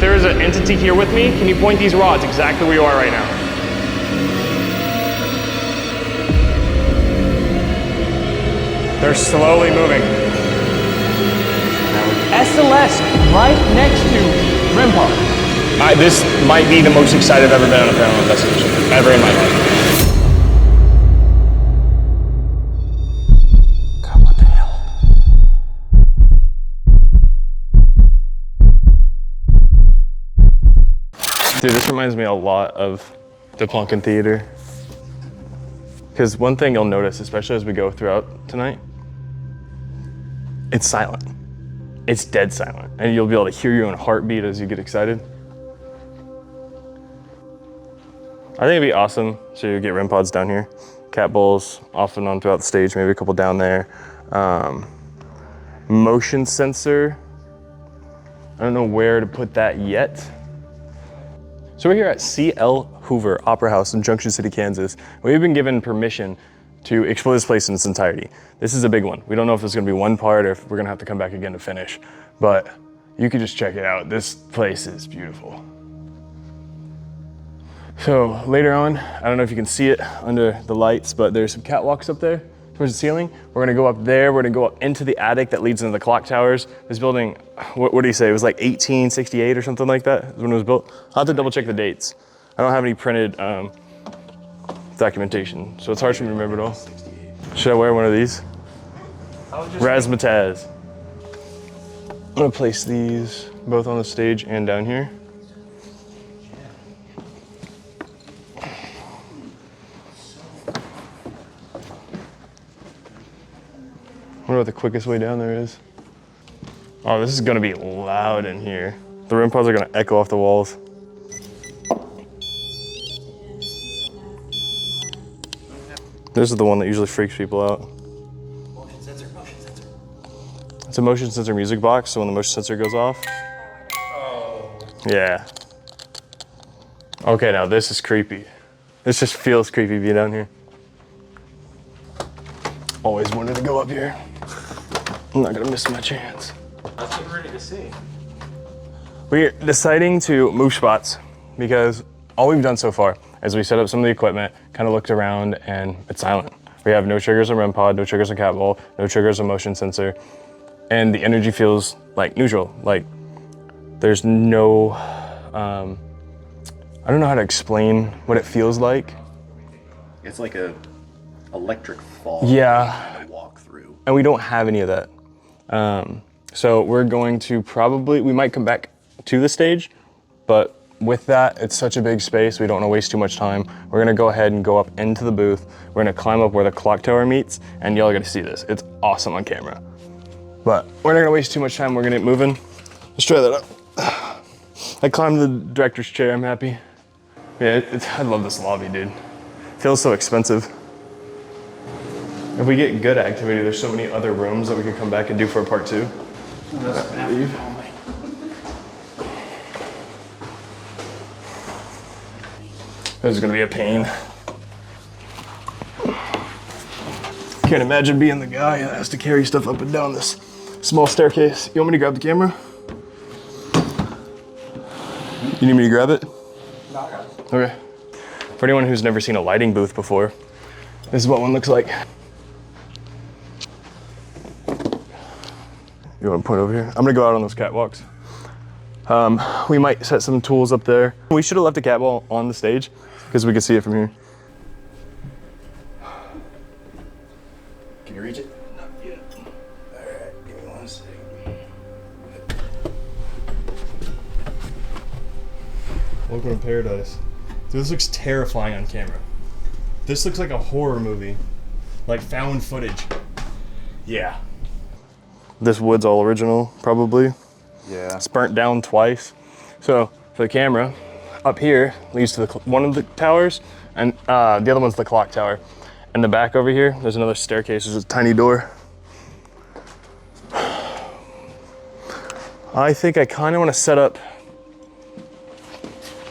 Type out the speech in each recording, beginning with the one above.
there is an entity here with me, can you point these rods exactly where you are right now? They're slowly moving. SLS right next to Rem Pods. This might be the most excited I've ever been on a paranormal investigation ever in my life. God, what the hell? Dude, this reminds me a lot of the Colonial Theater. Because one thing you'll notice, especially as we go throughout tonight, it's silent. It's dead silent. And you'll be able to hear your own heartbeat as you get excited. I think it'd be awesome to get Rem Pods down here. Cat bowls off and on throughout the stage, maybe a couple down there. Motion sensor. I don't know where to put that yet. So we're here at CL Hoover Opera House in Junction City, Kansas. We've been given permission to explore this place in its entirety. This is a big one. We don't know if there's gonna be one part or if we're gonna have to come back again to finish, but you could just check it out. This place is beautiful. So later on, I don't know if you can see it under the lights, but there's some catwalks up there towards the ceiling. We're gonna go up there. We're gonna go up into the attic that leads into the clock towers. This building, what do you say? It was like 1868 or something like that when it was built. I'll have to double check the dates. I don't have any printed documentation, so it's hard for me to remember it all. Should I wear one of these? Razzmatazz. I'm gonna place these both on the stage and down here. I wonder what the quickest way down there is. Oh, this is gonna be loud in here. The Rem Pods are gonna echo off the walls. This is the one that usually freaks people out. Motion sensor, motion sensor. It's a motion sensor music box, so when the motion sensor goes off. Oh. Yeah. Okay, now this is creepy. This just feels creepy being down here. Always wanted to go up here. I'm not gonna miss my chance. That's what we're ready to see. We're deciding to move spots because all we've done so far is we set up some of the equipment, kind of looked around, and it's silent. We have no triggers on Rem Pod, no triggers on cat ball, no triggers on motion sensor, and the energy feels like neutral. Like there's no, I don't know how to explain what it feels like. It's like a electric fall. Yeah. To walk through. And we don't have any of that. So we're going to we might come back to the stage, but with that, it's such a big space, we don't want to waste too much time. We're gonna go ahead and go up into the booth. We're gonna climb up where the clock tower meets, and y'all are gonna see this. It's awesome on camera. But we're not gonna waste too much time, we're gonna get moving. Let's try that up. I climbed the director's chair, I'm happy. Yeah, I love this lobby, dude. It feels so expensive. If we get good activity, there's so many other rooms that we could come back and do for a part 2. This is gonna be a pain. Can't imagine being the guy that has to carry stuff up and down this small staircase. You want me to grab the camera? You need me to grab it? No, I got it. Okay. For anyone who's never seen a lighting booth before, this is what one looks like. You want to point over here? I'm gonna go out on those catwalks. We might set some tools up there. We should have left a cat ball on the stage because we could see it from here. Can you reach it? Not yet. All right, give me one second. Welcome to paradise. Dude, this looks terrifying on camera. This looks like a horror movie, like found footage. Yeah. This wood's all original, probably. Yeah. It's burnt down twice. So for the camera, up here leads to one of the towers, and the other one's the clock tower. In the back over here, there's another staircase. There's a tiny door. I think I kind of want to set up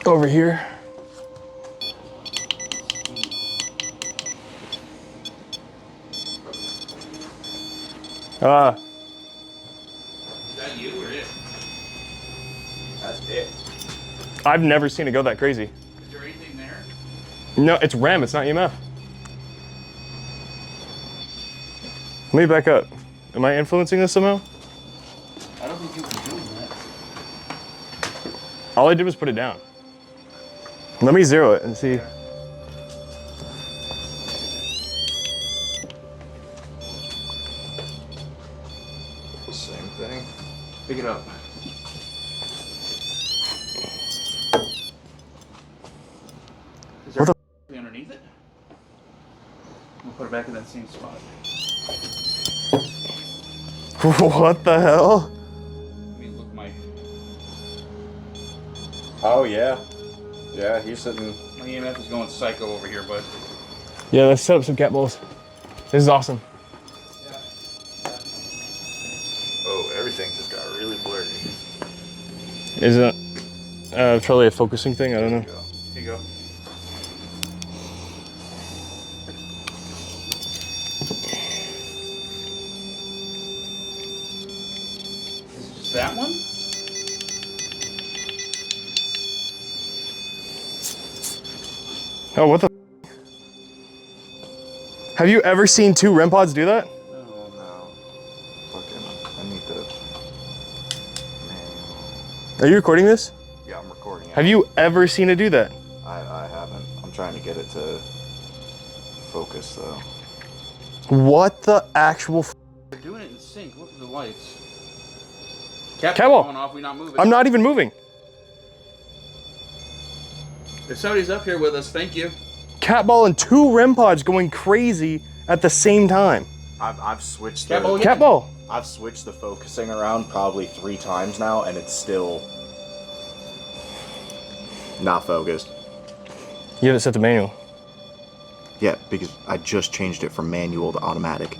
over here. Is that you or it? That's it. I've never seen it go that crazy. Is there anything there? No, it's Rem, it's not EMF. Let me back up. Am I influencing this somehow? I don't think you were doing that. All I did was put it down. Let me zero it and see. Same thing. Pick it up. Is there What anything underneath it? We'll put it back in that same spot. What the hell? I mean, look, my Oh yeah. Yeah, he's sitting. EMF is going psycho over here, bud. Yeah, let's set up some cat balls. This is awesome. Oh, everything just got really blurry. Is it probably a focusing thing? I don't know. Here you go. Is it just that one? Oh, what the? Have you ever seen two Rem Pods do that? Oh no. Fucking, I need to manual. Are you recording this? Yeah, I'm recording it. Have you ever seen it do that? I haven't. I'm trying to get it to focus though. What the actual? They're doing it in sync. Look at the lights. Cap's Cowbell. going off. We're not moving. I'm not even moving. If somebody's up here with us, thank you. Cat ball and two Rem Pods going crazy at the same time. I've switched Cat ball the again? Cat ball. I've switched the focusing around probably 3 times now, and it's still not focused. You have it set to manual. Yeah, because I just changed it from manual to automatic.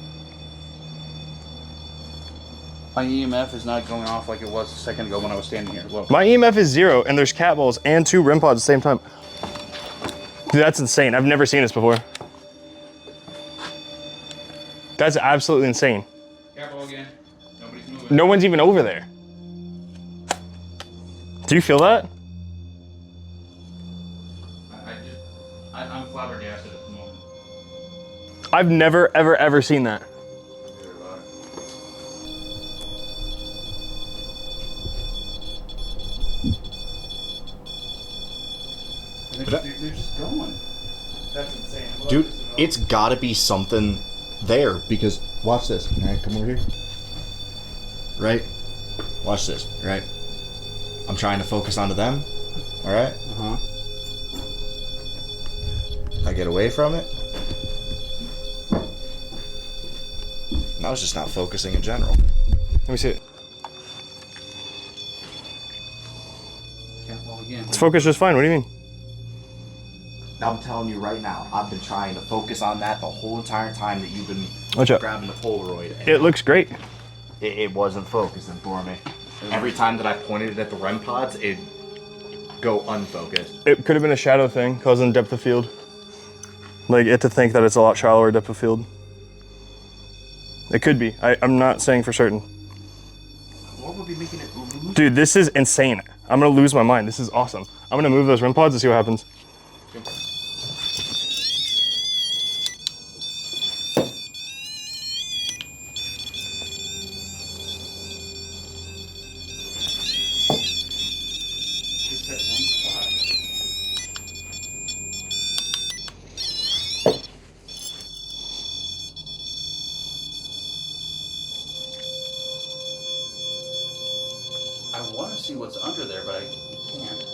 My EMF is not going off like it was a second ago when I was standing here. Look. My EMF is 0, and there's cat balls and two Rem Pods at the same time. Dude, that's insane. I've never seen this before. That's absolutely insane. Cowbell again. Nobody's moving. No one's even over there. Do you feel that? I'm flabbergasted at the moment. I've never, ever, ever seen that. They're just going. That's insane. Dude, it's gotta be something there, because watch this. Alright, come over here. Right? Watch this, right? I'm trying to focus onto them. Alright? Uh-huh. I get away from it. Now it's just not focusing in general. Let me see it. Cowbell again. It's focused just fine. What do you mean? I'm telling you right now, I've been trying to focus on that the whole entire time that you've been Watch out. grabbing the Polaroid. And It looks great. it wasn't focusing for me. Every time that I pointed it at the Rem Pods, it'd go unfocused. It could have been a shadow thing causing depth of field. Like it to think that it's a lot shallower depth of field. It could be. I'm not saying for certain. What would be making it lose? Dude, this is insane. I'm gonna lose my mind. This is awesome. I'm gonna move those Rem Pods and see what happens. Just that one spot. I want to see what's under there, but I can't.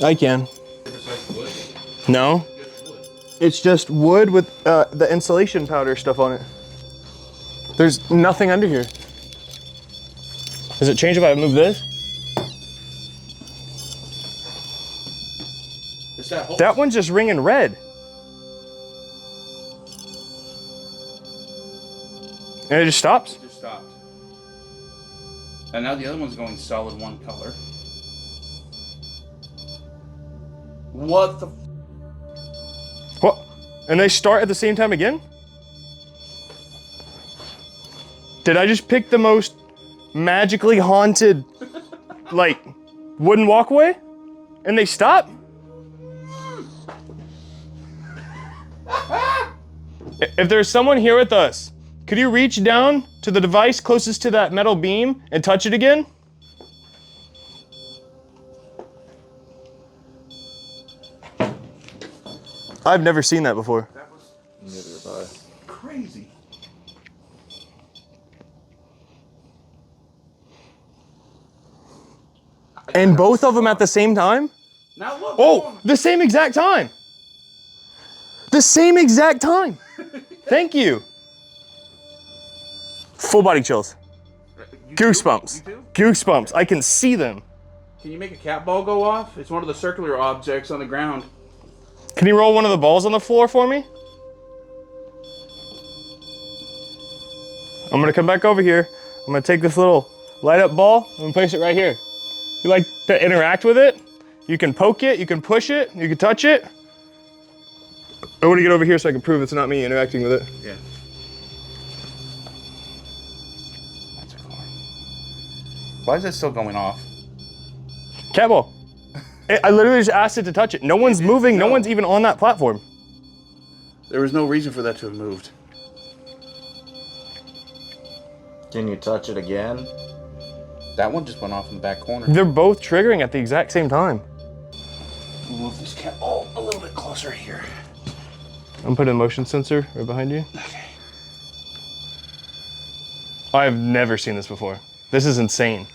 I can. Besides wood? No. Just wood. It's just wood with the insulation powder stuff on it. There's nothing under here. Does it change if I move this? It's that hole. That one's just ringing red. And it just stops? It just stopped. And now the other one's going solid one color. What the? What? And they start at the same time again? Did I just pick the most magically haunted, like, wooden walkway and they stop? If there's someone here with us, could you reach down to the device closest to that metal beam and touch it again? I've never seen that before. That was crazy. And both of them at the same time? Now look. Oh, the same exact time. The same exact time. Thank you. Full body chills. Goosebumps. You too? Goosebumps. I can see them. Can you make a cat ball go off? It's one of the circular objects on the ground. Can you roll one of the balls on the floor for me? I'm gonna come back over here. I'm gonna take this little light up ball and place it right here. If you like to interact with it, you can poke it, you can push it, you can touch it. I want to get over here so I can prove it's not me interacting with it. Yeah. That's cool. Why is it still going off? Cat ball. I literally just asked it to touch it. No one's moving, no one's even on that platform. There was no reason for that to have moved. Can you touch it again? That one just went off in the back corner. They're both triggering at the exact same time. We'll move this cat ball a little bit closer here. I'm putting a motion sensor right behind you. Okay. I've never seen this before. This is insane.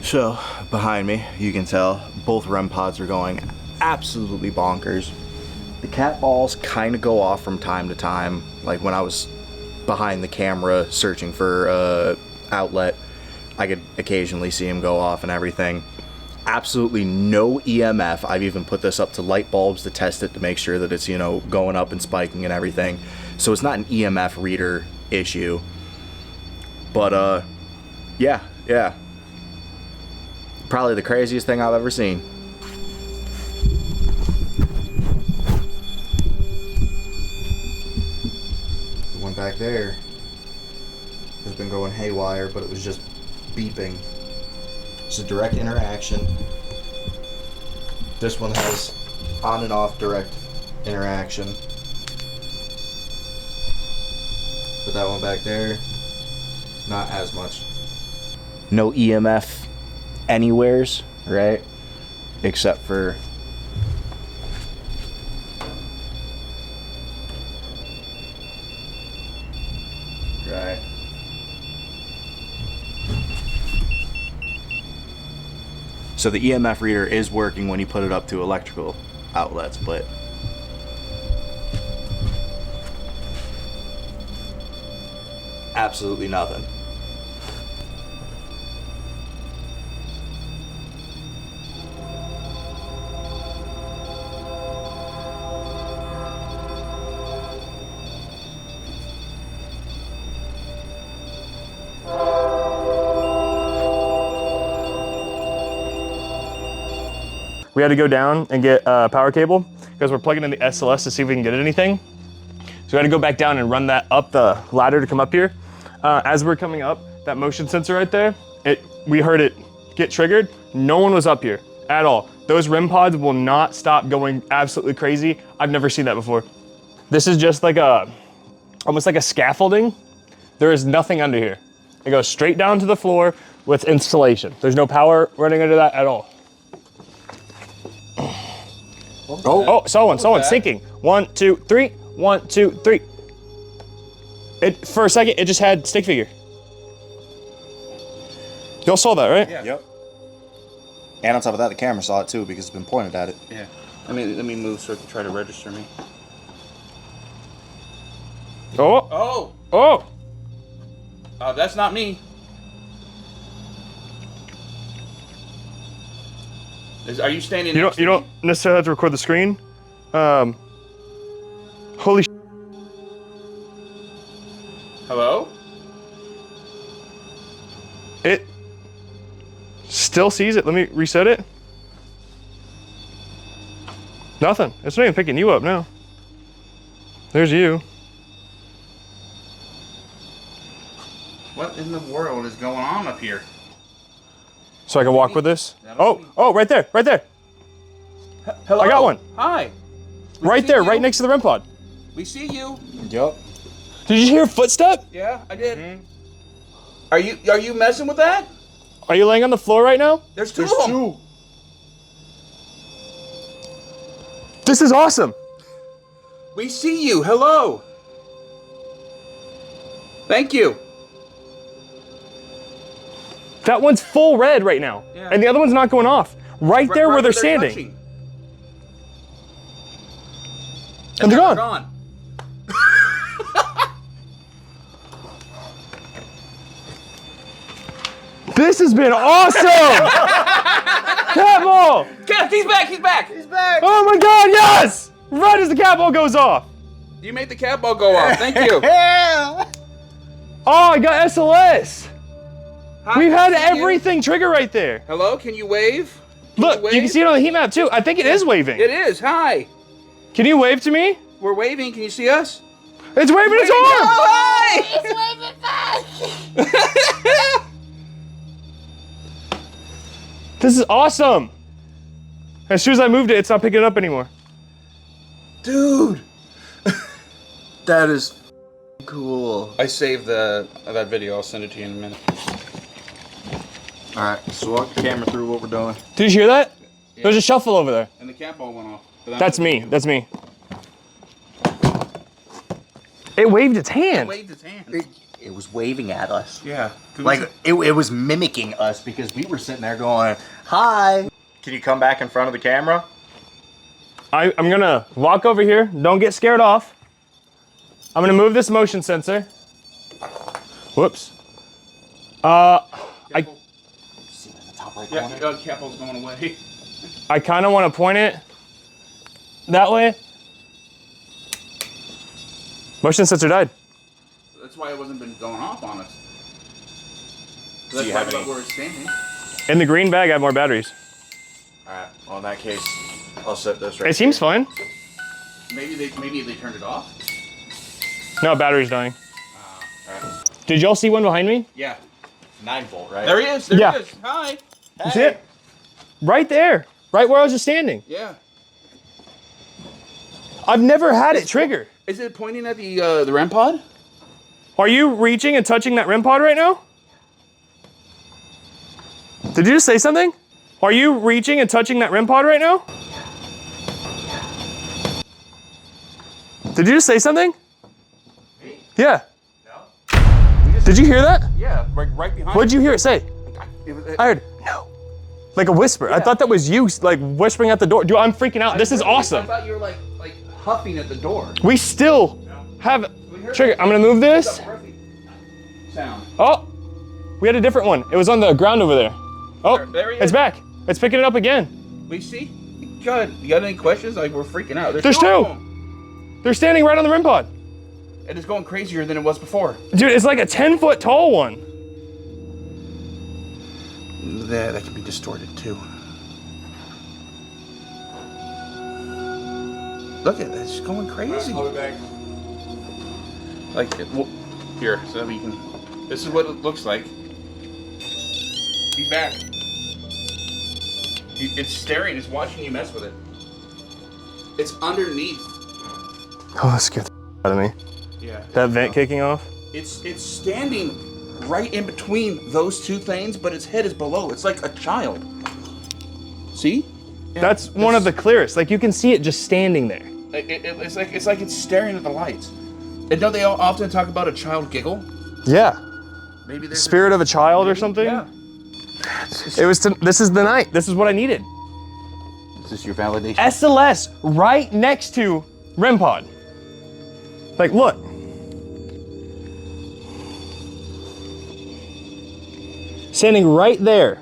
So, behind me, you can tell both Rem Pods are going absolutely bonkers. The cat balls kind of go off from time to time, like when I was behind the camera searching for outlet, I could occasionally see them go off and everything. Absolutely no EMF. I've even put this up to light bulbs to test it to make sure that it's, you know, going up and spiking and everything. So it's not an EMF reader issue. But yeah. Probably the craziest thing I've ever seen. The one back there has been going haywire, but it was just beeping. It's a direct interaction. This one has on and off direct interaction. But that one back there, not as much. No EMF anywheres, right? Except for right. So the EMF reader is working when you put it up to electrical outlets, but absolutely nothing. We had to go down and get a power cable because we're plugging in the SLS to see if we can get anything. So we had to go back down and run that up the ladder to come up here. As we're coming up, that motion sensor right there, we heard it get triggered. No one was up here at all. Those Rem Pods will not stop going absolutely crazy. I've never seen that before. This is just like almost like a scaffolding. There is nothing under here. It goes straight down to the floor with installation. There's no power running under that at all. Oh, someone sinking. 1, 2, 3. 1, 2, 3. For a second, it just had stick figure. Y'all saw that, right? Yeah. Yep. And on top of that, the camera saw it too because it's been pointed at it. Yeah. Let me move so it can try to register me. Oh. Oh. That's not me. Are you standing? You don't necessarily have to record the screen. Holy. Hello? It still sees it. Let me reset it. Nothing. It's not even picking you up now. There's you. What in the world is going on up here? So I can walk with this? That'll be- Oh, right there, right there. Hello. I got one. Hi. We Right see there, you. right next to the REM pod. We see you. Yup. Did you hear a footstep? Yeah, I did. Are you messing with that? Are you laying on the floor right now? There's two of them. This is awesome. We see you. Hello. Thank you. That one's full red right now. Yeah. And the other one's not going off. Right there where they're standing. touching. And they're now gone. This has been awesome! Cat ball! Yes, he's back. He's back. He's back. Oh my god, yes! Right as the cat ball goes off. You made the cat ball go off. Thank you. Oh, I got SLS. Hi, We've had see you. everything trigger right there. Hello, can you wave? Look, you can see it on the heat map too. I think it is waving. It is. Hi. Can you wave to me? We're waving. Can you see us? It's waving its Oh, arm! hi. It's waving back. This is awesome. As soon as I moved it, it's not picking it up anymore. Dude. That is cool. I saved that video. I'll send it to you in a minute. All right, so walk the camera through what we're doing. Did you hear that? There's a shuffle over there. And the cat ball went off. But That's me. That's me. It waved its hand. Waved his hand. It was waving at us. Yeah. Like, it was mimicking us because we were sitting there going, hi. Can you come back in front of the camera? I'm gonna walk over here. Don't get scared off. I'm gonna move this motion sensor. Whoops. See it in the top right Yeah, corner? cat ball's going away. I kind of want to point it that way. Motion sensor died. That's why it wasn't been going off on us. Do That's you why have any? where it's standing. In the green bag, I have more batteries. All right, well, in that case, I'll set this right It seems fine. Maybe they turned it off. No, battery's dying. All right. Did y'all see one behind me? Yeah. 9-volt, right? There he is. There Yeah. he is. Hi. You see it? Right there. Right where I was just standing. Yeah. I've never had it trigger. Is it pointing at the REM pod? Are you reaching and touching that REM pod right now? Did you just say something? Are you reaching and touching that REM pod right now? Did you just say something? Me? Yeah. No. Did you hear that? Yeah, right behind. What did you hear it say? It was, I heard no. Like a whisper. I thought that was you like whispering at the door. Dude, I'm freaking out. This is I awesome. thought you were like huffing at the door. We still have trigger. I'm gonna move this. Sound. Oh, we had a different one. It was on the ground over there. Oh, There he it's is. back. It's picking it up again. We see. God, you got any questions? Like we're freaking out. There's of two. them. They're standing right on the REM pod. And it's going crazier than it was before. Dude, it's like a 10-foot tall one. That can be distorted too. Look at this, it's going crazy. I'll be back. Like, here, so we can. This is what it looks like. He's back. It's staring. It's watching you mess with it. It's underneath. Oh, that scared the out of me. Yeah. That vent kicking off. It's standing right in between those two things, but its head is below. It's like a child. See? Yeah, That's one of the clearest. Like you can see it just standing there. It's like it's staring at the lights. And don't they all often talk about a child giggle? Yeah. Maybe there's Spirit of a child or something. Yeah. It was. This is the night. This is what I needed. Is this your validation? SLS right next to REM pod. Like, look. Standing right there.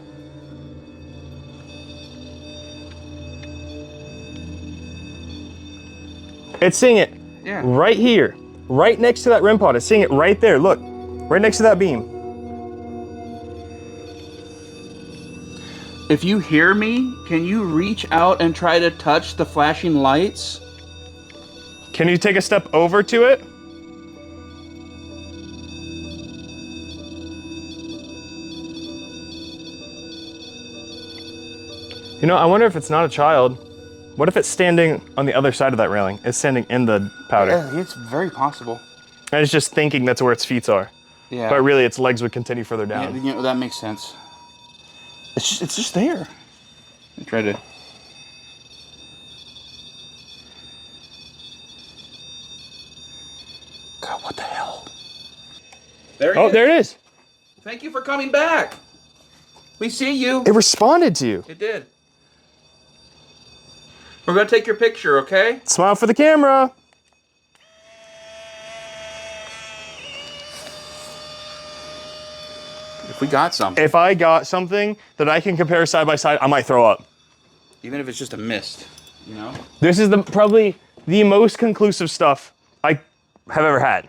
It's seeing it Yeah. right here, right next to that REM pod. It's seeing it right there. Look, right next to that beam. If you hear me, can you reach out and try to touch the flashing lights? Can you take a step over to it? You know, I wonder if it's not a child. What if it's standing on the other side of that railing? It's standing in the powder. Yeah, it's very possible. And it's just thinking that's where its feet are. Yeah. But really, its legs would continue further Yeah, down. you know, that makes sense. It's just there. I tried to. God, what the hell? There Oh, there it is. Thank you for coming back. We see you. It responded to you. It did. We're gonna take your picture, okay? Smile for the camera. If we got something, If I got something that I can compare side by side, I might throw up. even if it's just a mist, you know? This is probably the most conclusive stuff I have ever had.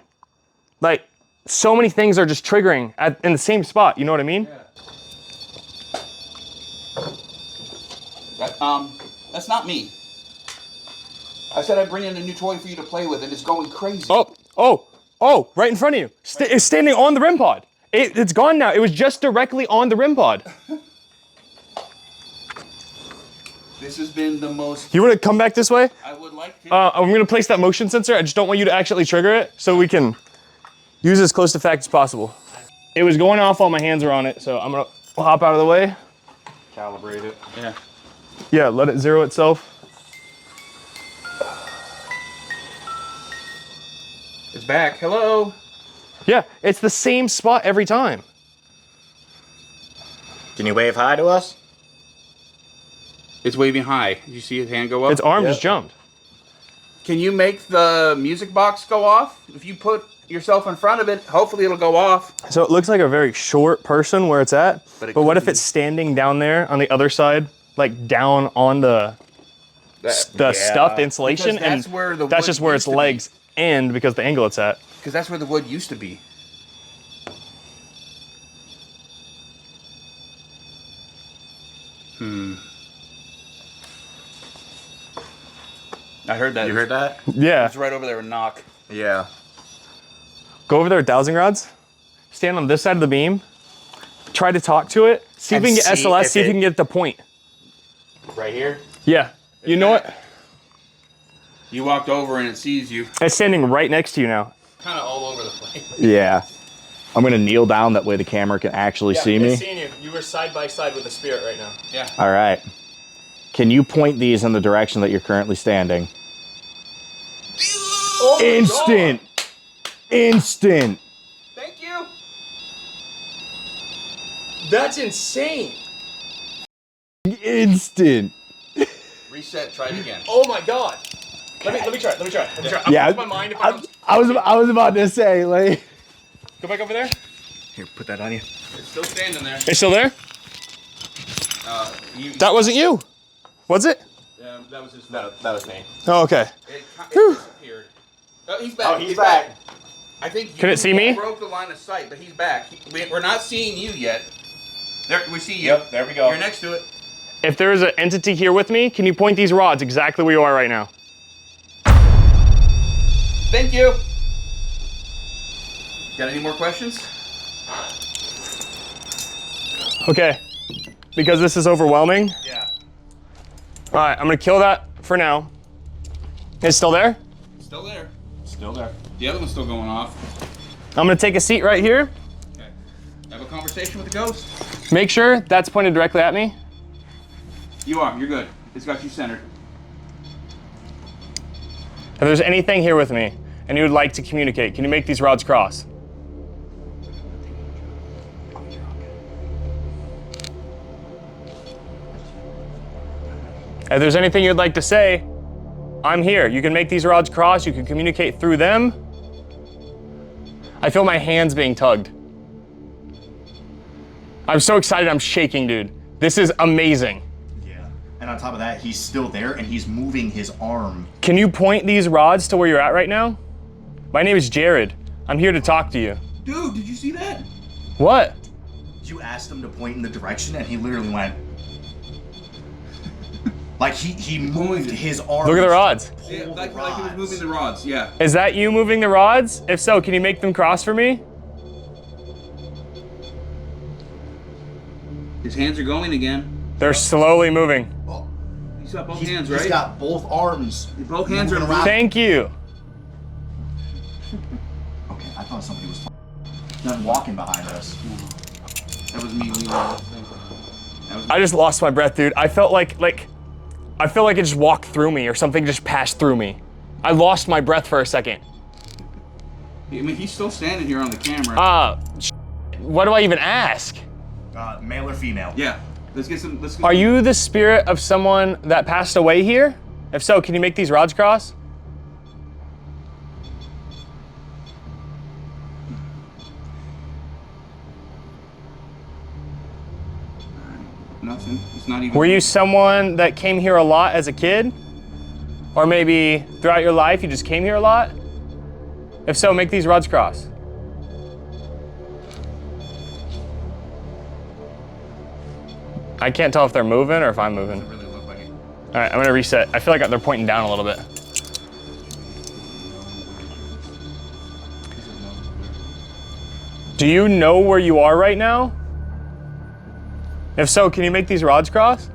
Like, so many things are just triggering in the same spot, you know what I mean? That's not me. I said I'd bring in a new toy for you to play with, and it's going crazy. Oh, right in front of you. It's standing on the Rem Pod. It's gone now. It was just directly on the Rem Pod. This has been the most... You want to come back this way? I would like to. I'm going to place that motion sensor. I just don't want you to actually trigger it so we can use as close to fact as possible. It was going off while my hands were on it, so I'm going to hop out of the way. Calibrate it. Yeah. Yeah, let it zero itself. It's back. Hello. Yeah, it's the same spot every time. Can you wave hi to us? It's waving high. Did you see his hand go up? Its arm just jumped. Can you make the music box go off? If you put yourself in front of it, hopefully it'll go off. So it looks like a very short person where it's at, But but what could if it's standing down there on the other side, like down on the stuffed insulation, Because that's and where the that's wood just where its used to be. legs end because the angle it's at. Because that's where the wood used to be. I heard that. You heard that? Yeah, It's right over there and knock. Yeah. go over there with dowsing rods, stand on this side of the beam, try to talk to it, see if And we can get see SLS, if see if you it- can get the point. Right here? Yeah, you know what? You walked over and it sees you. It's standing right next to you now. Kind of all over the place. Yeah. I'm gonna kneel down, that way the camera can actually see me. seeing you. You were side by side with the spirit right now. Yeah. All right. Can you point these in the direction that you're currently standing? Oh my Instant! Instant! God. Thank you. That's insane. Instant! Reset. Try it again. Oh my god. Let me try. I'm Yeah, losing my mind if I don't... I was about to say, like... Go back over there. Here, put that on you. It's still standing there. It's still there? That wasn't you. Was it? That was his. That was me. Oh, okay. It disappeared. Oh, he's back. Oh, he's back. I think. Can it see me? Broke the line of sight, but he's back. We're not seeing you yet. There, we see you. Yep, there we go. You're next to it. If there is an entity here with me, can you point these rods exactly where you are right now? Thank you. Got any more questions? Okay. Because this is overwhelming. Yeah. All right, I'm gonna kill that for now. It's still there? Still there. Still there. The other one's still going off. I'm gonna take a seat right here. Okay. Have a conversation with the ghost. Make sure that's pointed directly at me. You are. You're good. It's got you centered. If there's anything here with me and you would like to communicate, can you make these rods cross? If there's anything you'd like to say, I'm here. You can make these rods cross, you can communicate through them. I feel my hands being tugged. I'm so excited, I'm shaking, dude. This is amazing. Yeah. And on top of that, he's still there and he's moving his arm. Can you point these rods to where you're at right now? My name is Jared. I'm here to talk to you. Dude, did you see that? What? You asked him to point in the direction and he literally went. Like he moved his arm. Look at the rods. Yeah, like he was moving the rods. Yeah. Is that you moving the rods? If so, can you make them cross for me? His hands are going again. They're slowly moving. Oh, He's got both hands, right? He's got both arms. Both hands are moving around. Thank you. Okay, I thought somebody was done walking behind us. That was me leaning on the thing. I just lost my breath, dude. I felt like I feel like it just walked through me or something just passed through me. I lost my breath for a second. I mean, he's still standing here on the camera. What do I even ask? Male or female? Yeah. Let's get some. Let's get Are you the spirit of someone that passed away here? If so, can you make these rods cross? Nothing. It's not even. Were you someone that came here a lot as a kid? Or maybe throughout your life you just came here a lot? If so, make these rods cross. I can't tell if they're moving or if I'm moving. Doesn't really look like it. All right, I'm gonna reset. I feel like they're pointing down a little bit. Do you know where you are right now? If so, can you make these rods cross?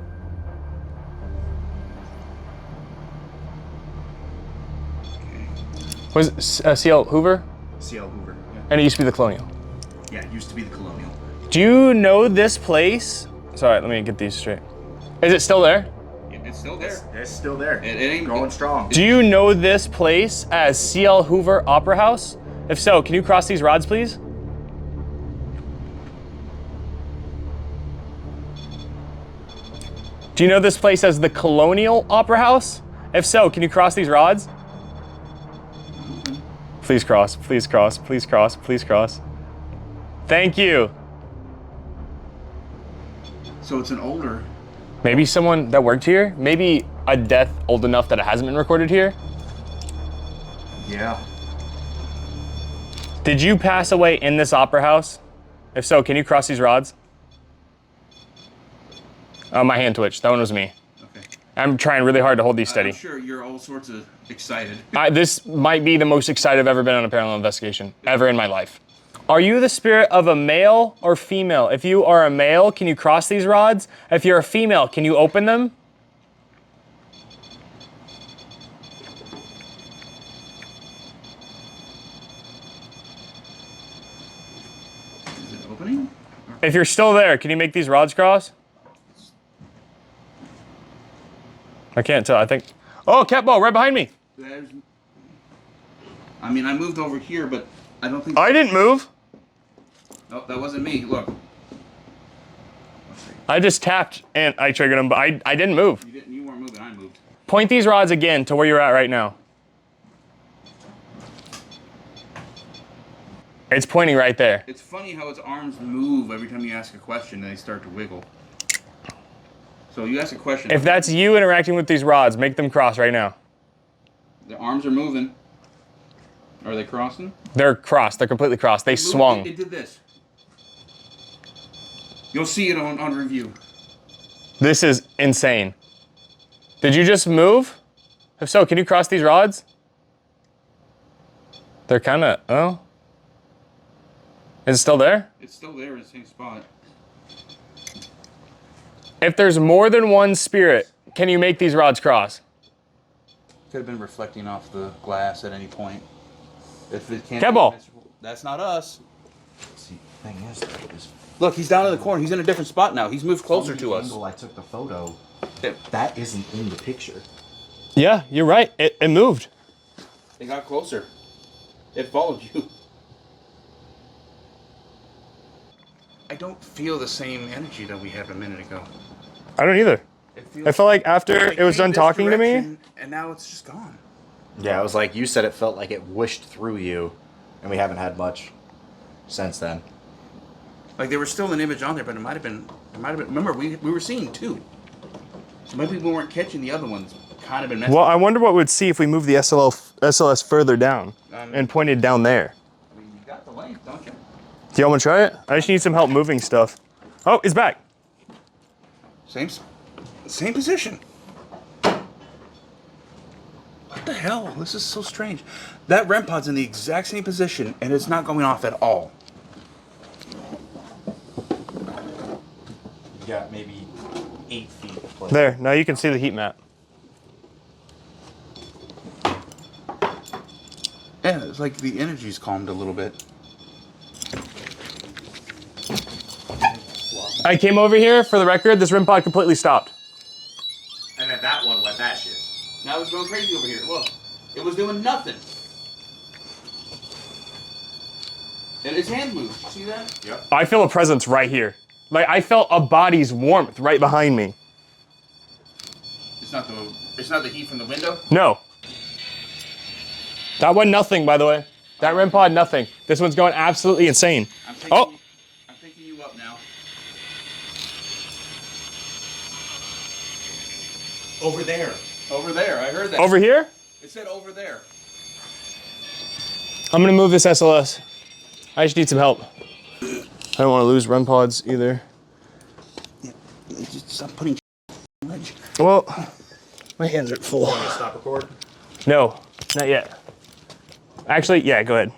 Was it CL Hoover? CL Hoover. Yeah. And it used to be the Colonial. Yeah, it used to be the Colonial. Do you know this place? Sorry, let me get these straight. Is it still there? It's still there. It's still there. It ain't going strong. Do you know this place as CL Hoover Opera House? If so, can you cross these rods, please? Do you know this place as the Colonial Opera House? If so, can you cross these rods? Please cross, please cross, please cross, please cross. Thank you. So it's an older. Maybe someone that worked here? Maybe a death old enough that it hasn't been recorded here? Yeah. Did you pass away in this opera house? If so, can you cross these rods? Oh, my hand twitched. That one was me. Okay. I'm trying really hard to hold these steady. I'm sure you're all sorts of excited. This might be the most excited I've ever been on a paranormal investigation, ever in my life. Are you the spirit of a male or female? If you are a male, can you cross these rods? If you're a female, can you open them? Is it opening? If you're still there, can you make these rods cross? I can't tell, I think. Oh, cat ball, right behind me. I mean, I moved over here, but I don't think. I didn't move. No, that wasn't me. Look. I just tapped and I triggered them, but I didn't move. You didn't. You weren't moving. I moved. Point these rods again to where you're at right now. It's pointing right there. It's funny how its arms move every time you ask a question and they start to wiggle. So you ask a question. If that's you interacting with these rods, make them cross right now. The arms are moving. Are they crossing? They're crossed. They're completely crossed. They swung. It did this. You'll see it on review. This is insane. Did you just move? If so, can you cross these rods? They're kind of, oh. Is it still there? It's still there in the same spot. If there's more than one spirit, can you make these rods cross? Could have been reflecting off the glass at any point. If it can't. Kebble. That's not us. See, the thing is, Look, he's down in the corner. He's in a different spot now. He's moved closer to us. Angle I took the photo. Yeah. That isn't in the picture. Yeah, you're right. It moved. It got closer. It followed you. I don't feel the same energy that we had a minute ago. I don't either. I felt like after it was done talking to me. And now it's just gone. Yeah, it was like you said. It felt like it whooshed through you, and we haven't had much since then. Like there was still an image on there, but it might have been. Remember, we were seeing two. So maybe we weren't catching the other ones. Kind of been messing. Well, I wonder what we'd see if we moved the SLS further down and pointed down there. I mean, you got the length, don't you? Do y'all want to try it? I just need some help moving stuff. Oh, it's back. Same position. What the hell? This is so strange. That Rem Pod's in the exact same position, and it's not going off at all. You got maybe 8 feet of plate. There, now you can see the heat map. Yeah, it's like the energy's calmed a little bit. I came over here, for the record, this REM pod completely stopped. And then that one went that shit. Now it's going crazy over here. Look, it was doing nothing. And its hand moved. See that? Yep. I feel a presence right here. Like, I felt a body's warmth right behind me. It's not the heat from the window. No. That one, nothing, by the way. That REM pod, nothing. This one's going absolutely insane. I'm picking you up now. Over there. Over there, I heard that. Over here? It said over there. I'm gonna move this SLS. I just need some help. I don't want to lose REM pods either. Yeah, just stop putting on the ledge. Well, my hands are full. Want me to stop record? No, not yet. Actually, yeah, go ahead.